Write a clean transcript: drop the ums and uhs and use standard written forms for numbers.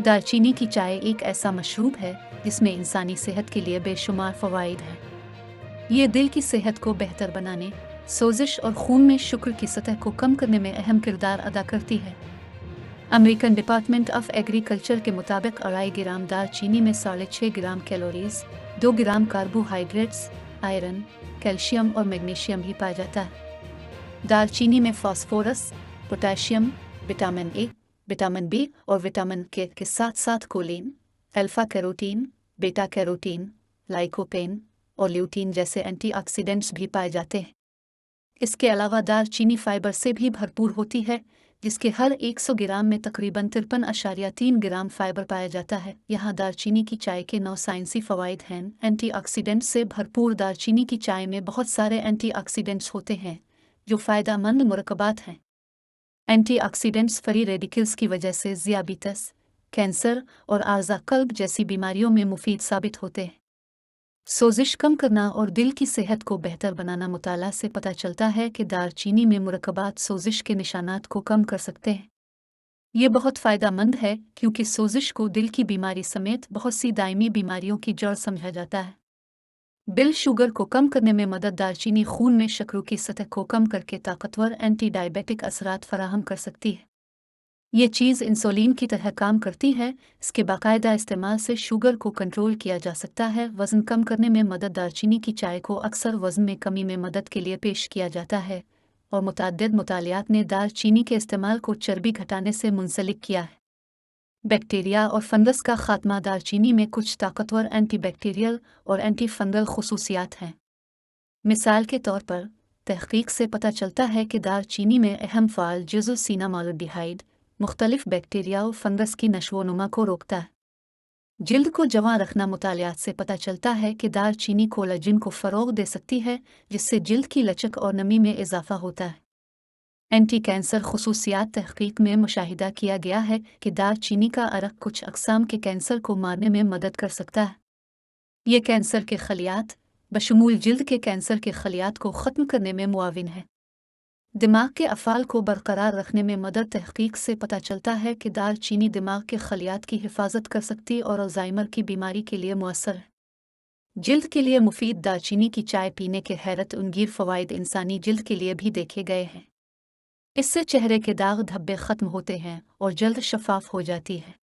दालचीनी की चाय एक ऐसा मशरूब है जिसमें इंसानी सेहत के लिए बेशुमार फ़वाइद हैं। ये दिल की सेहत को बेहतर बनाने, सोजिश और खून में शुगर की सतह को कम करने में अहम किरदार अदा करती है। अमेरिकन डिपार्टमेंट ऑफ एग्रीकल्चर के मुताबिक 2.5 ग्राम दालचीनी में 6.5 gram calories, 2 gram carbohydrates, iron, calcium और मैग्नीशियम भी पाया जाता है। दालचीनी में phosphorus, potassium, vitamin A, vitamin B और विटामिन के साथ साथ choline, alpha carotene, beta carotene, lycopene और ल्यूटीन जैसे एंटीऑक्सीडेंट्स भी पाए जाते हैं। इसके अलावा दालचीनी फाइबर से भी भरपूर होती है, जिसके हर 100 ग्राम में तकरीबन 53.3 ग्राम फाइबर पाया जाता है। यहाँ दालचीनी की चाय के 9 साइंसी फ़वाइद हैं। एंटीऑक्सीडेंट से भरपूर दालचीनी की चाय में बहुत सारे एंटीऑक्सीडेंट्स होते हैं जो फ़ायदेमंद मुरक्कबात हैं। एंटीऑक्सीडेंट्स फ्री रेडिकल्स की वजह से ज़ियाबितस, कैंसर और आर्ज़ा कल्ब जैसी बीमारियों में मुफीद साबित होते हैं। सोजिश कम करना और दिल की सेहत को बेहतर बनाना। मुताला से पता चलता है कि दालचीनी में मुरक्कबात सोजिश के निशानात को कम कर सकते हैं। ये बहुत फ़ायदेमंद है क्योंकि सोजिश को दिल की बीमारी समेत बहुत सी दायमी बीमारियों की जड़ समझा जाता है। बिल शुगर को कम करने में मदद। दालचीनी खून में शक्कर की सतह को कम करके ताकतवर एंटी डायबिटिक असरात फराहम कर सकती है। ये चीज़ इंसुलिन की तरह काम करती है। इसके बाकायदा इस्तेमाल से शुगर को कंट्रोल किया जा सकता है। वज़न कम करने में मदद। दालचीनी की चाय को अक्सर वज़न में कमी में मदद के लिए पेश किया जाता है और मुतअद्दिद मुतालियात ने दालचीनी के इस्तेमाल को चर्बी घटाने से मुंसलिक किया है। बैक्टीरिया और फंगस का खात्मा। दालचीनी में कुछ ताकतवर एंटीबैक्टीरियल और एंटी फंगल खुसूसियात हैं। मिसाल के तौर पर, तहकीक से पता चलता है कि दालचीनी में अहम फ़ाल जुज़्व सिनामाल्डिहाइड मुख्तलिफ बैक्टीरिया और फंगस की नशोनुमा को रोकता है। जिल्द को जवां रखना। मुतालियात से पता चलता है कि दालचीनी कोलाजिन को फ़रोग़ दे सकती है, जिससे जिल्द की लचक और नमी में इजाफ़ा होता है। एंटी कैंसर खुसूसियात। तहकीक में मुशाहिदा किया गया है कि दालचीनी का अरक कुछ अक़साम के कैंसर को मारने में मदद कर सकता है। ये कैंसर के खलियात, बशमूल जिल्द के कैंसर के खलियात को ख़त्म करने में मुआविन है। दिमाग के अफ़ाल को बरकरार रखने में मदद। तहकीक से पता चलता है कि दालचीनी दिमाग के खलियात की हिफाजत कर सकती और अल्ज़ाइमर की बीमारी के लिए मुअस्सर है। जिल्द के लिए मुफीद। दालचीनी की चाय पीने के हैरत अंगीज़ फ़वाइद इंसानी जिल्द के लिए भी देखे गए हैं। इससे चेहरे के दाग धब्बे ख़त्म होते हैं और जल्द शफ़ाफ़ हो जाती है।